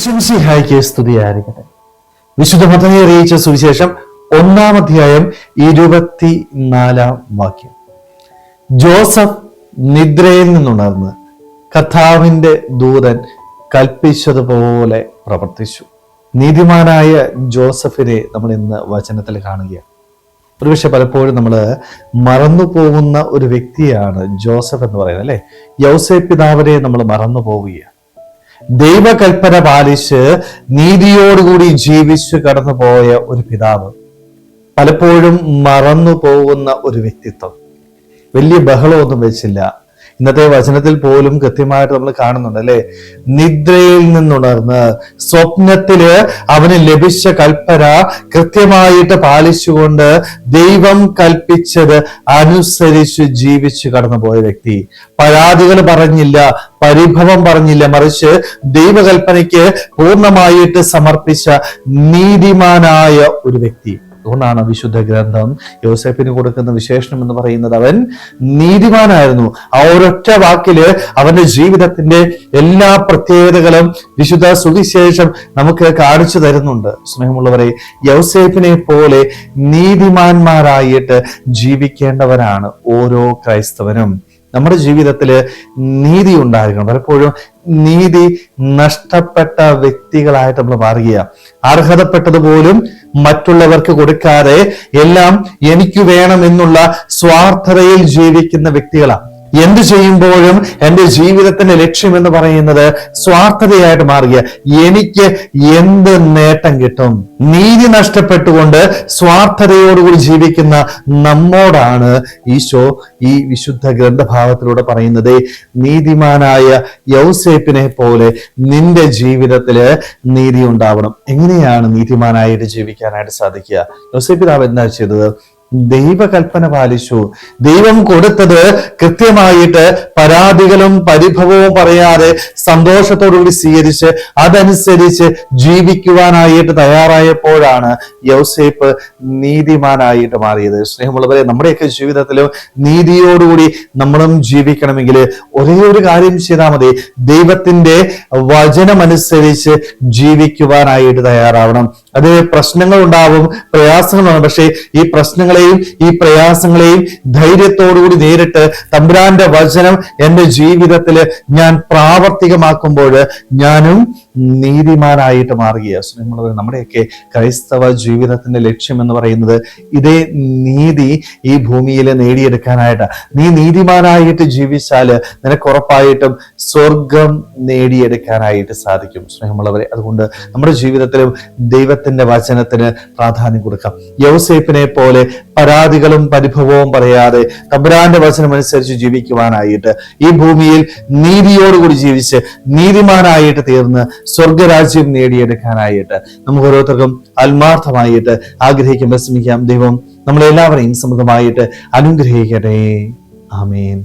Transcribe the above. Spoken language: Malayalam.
ഈശ്വംസിഹായിക്ക് സ്തുതിയായിരിക്കട്ടെ. വിശുദ്ധ മത്തായി അറിയിച്ച സുവിശേഷം 1-ാം അധ്യായം 24-ാം വാക്യം. ജോസഫ് നിദ്രയിൽ നിന്നുണർന്ന് കർത്താവിന്റെ ദൂതൻ കൽപ്പിച്ചതുപോലെ പ്രവർത്തിച്ചു. നീതിമാനായ ജോസഫിനെ നമ്മൾ ഇന്ന് വചനത്തിൽ കാണുകയാണ്. ഒരുപക്ഷെ പലപ്പോഴും നമ്മൾ മറന്നു പോകുന്ന ഒരു വ്യക്തിയാണ് ജോസഫ് എന്ന് പറയുന്നത്, അല്ലെ? യൗസേപ്പ് പിതാവിനെ നമ്മൾ മറന്നു പോവുകയാണ്. ദൈവകൽപ്പന പാലിച്ച് നീതിയോടുകൂടി ജീവിച്ചു കടന്നുപോയ ഒരു പിതാവ്, പലപ്പോഴും മറന്നു പോകുന്ന ഒരു വ്യക്തിത്വം. വലിയ ബഹളമൊന്നും വെച്ചില്ല. ഇന്നത്തെ വചനത്തിൽ പോലും കൃത്യമായിട്ട് നമ്മൾ കാണുന്നുണ്ട്, അല്ലെ? നിദ്രയിൽ നിന്നുണർന്ന് സ്വപ്നത്തില് അവന് ലഭിച്ച കൽപ്പന കൃത്യമായിട്ട് പാലിച്ചുകൊണ്ട് ദൈവം കൽപ്പിച്ചത് അനുസരിച്ച് ജീവിച്ചു കടന്നുപോയ വ്യക്തി. പരാതികൾ പറഞ്ഞില്ല, പരിഭവം പറഞ്ഞില്ല, മറിച്ച് ദൈവകൽപ്പനയ്ക്ക് പൂർണ്ണമായിട്ട് സമർപ്പിച്ച നീതിമാനായ ഒരു വ്യക്തി. അതുകൊണ്ടാണ് വിശുദ്ധ ഗ്രന്ഥം യോസേപ്പിന് കൊടുക്കുന്ന വിശേഷണം എന്ന് പറയുന്നത്, അവൻ നീതിമാനായിരുന്നു. ആ ഒരൊറ്റ വാക്കില് അവന്റെ ജീവിതത്തിന്റെ എല്ലാ പ്രത്യേകതകളും വിശുദ്ധ സുവിശേഷം നമുക്ക് കാണിച്ചു തരുന്നുണ്ട്. സ്നേഹമുള്ളവരെ, യൗസേപ്പിനെ പോലെ നീതിമാന്മാരായിട്ട് ജീവിക്കേണ്ടവരാണ് ഓരോ ക്രൈസ്തവനും. നമ്മുടെ ജീവിതത്തില് നീതി ഉണ്ടായിരിക്കണം. പലപ്പോഴും നീതി നഷ്ടപ്പെട്ട വ്യക്തികളായിട്ട് നമ്മൾ മാറുകയാണ്. അർഹതപ്പെട്ടത് പോലും മറ്റുള്ളവർക്ക് കൊടുക്കാതെ എല്ലാം എനിക്ക് വേണം എന്നുള്ള സ്വാർത്ഥതയിൽ ജീവിക്കുന്ന വ്യക്തികളാണ്. എന്ത് ചെയ്യുമ്പോഴും എൻ്റെ ജീവിതത്തിന്റെ ലക്ഷ്യം എന്ന് പറയുന്നത് സ്വാർത്ഥതയായിട്ട് മാറുക. എനിക്ക് എന്ത് നേട്ടം കിട്ടും? നീതി നഷ്ടപ്പെട്ടുകൊണ്ട് സ്വാർത്ഥതയോടുകൂടി ജീവിക്കുന്ന നമ്മോടാണ് ഈശോ ഈ വിശുദ്ധ ഗ്രന്ഥഭാവത്തിലൂടെ പറയുന്നത്, നീതിമാനായ യൗസേപ്പിനെ പോലെ നിന്റെ ജീവിതത്തില് നീതി ഉണ്ടാവണം. എങ്ങനെയാണ് നീതിമാനായിട്ട് ജീവിക്കാനായിട്ട് സാധിക്കുക? യൗസേപ്പ് പിതാവ് എന്താ ചെയ്തത്? ദൈവകൽപ്പന പാലിച്ചു. ദൈവം കൊടുത്തത് കൃത്യമായിട്ട് പരാതികളും പരിഭവവും പറയാതെ സന്തോഷത്തോടുകൂടി സ്വീകരിച്ച് അതനുസരിച്ച് ജീവിക്കുവാനായിട്ട് തയ്യാറായപ്പോഴാണ് യൗസേപ്പ് നീതിമാനായിട്ട് മാറിയത്. സ്നേഹമുള്ളവരെ, നമ്മുടെയൊക്കെ ജീവിതത്തിലും നീതിയോടുകൂടി നമ്മളും ജീവിക്കണമെങ്കിൽ ഒരേ ഒരു കാര്യം ചെയ്താൽ മതി. ദൈവത്തിന്റെ വചനമനുസരിച്ച് ജീവിക്കുവാനായിട്ട് തയ്യാറാവണം. അത് പ്രശ്നങ്ങൾ ഉണ്ടാവും, പ്രയാസങ്ങളുണ്ടാവും. പക്ഷേ ഈ പ്രശ്നങ്ങളെയും ഈ പ്രയാസങ്ങളെയും ധൈര്യത്തോടുകൂടി നേരിട്ട് തമ്പുരാന്റെ വചനം എന്റെ ജീവിതത്തിൽ ഞാൻ പ്രാവർത്തികമാക്കുമ്പോൾ ഞാനും നീതിമാനായിട്ട് മാറുകയാണ്. സ്നേഹമുള്ളവർ, നമ്മുടെയൊക്കെ ക്രൈസ്തവ ജീവിതത്തിന്റെ ലക്ഷ്യം എന്ന് പറയുന്നത് ഇതേ നീതി ഈ ഭൂമിയിൽ നേടിയെടുക്കാനായിട്ട്. നീ നീതിമാനായിട്ട് ജീവിച്ചാല് നിനക്ക് ഉറപ്പായിട്ടും സ്വർഗം നേടിയെടുക്കാനായിട്ട് സാധിക്കും. സ്നേഹമുള്ളവരെ, അതുകൊണ്ട് നമ്മുടെ ജീവിതത്തിലും ദൈവത്തിന്റെ വചനത്തിന് പ്രാധാന്യം കൊടുക്കാം. യൗസേപ്പിനെ പോലെ പരാതികളും പരിഭവവും പറയാതെ തമ്പുരാന്റെ വചനം അനുസരിച്ച് ജീവിക്കുവാനായിട്ട്, ഈ ഭൂമിയിൽ നീതിയോടുകൂടി ജീവിച്ച് നീതിമാനായിട്ട് തീർന്ന് സ്വർഗരാജ്യം നേടിയെടുക്കാനായിട്ട് നമുക്ക് ഓരോരുത്തർക്കും ആത്മാർത്ഥമായിട്ട് ആഗ്രഹിക്കുമ്പോൾ ശ്രമിക്കാം. ദൈവം നമ്മളെല്ലാവരെയും സമൃദ്ധമായിട്ട് അനുഗ്രഹിക്കട്ടെ. ആമേൻ.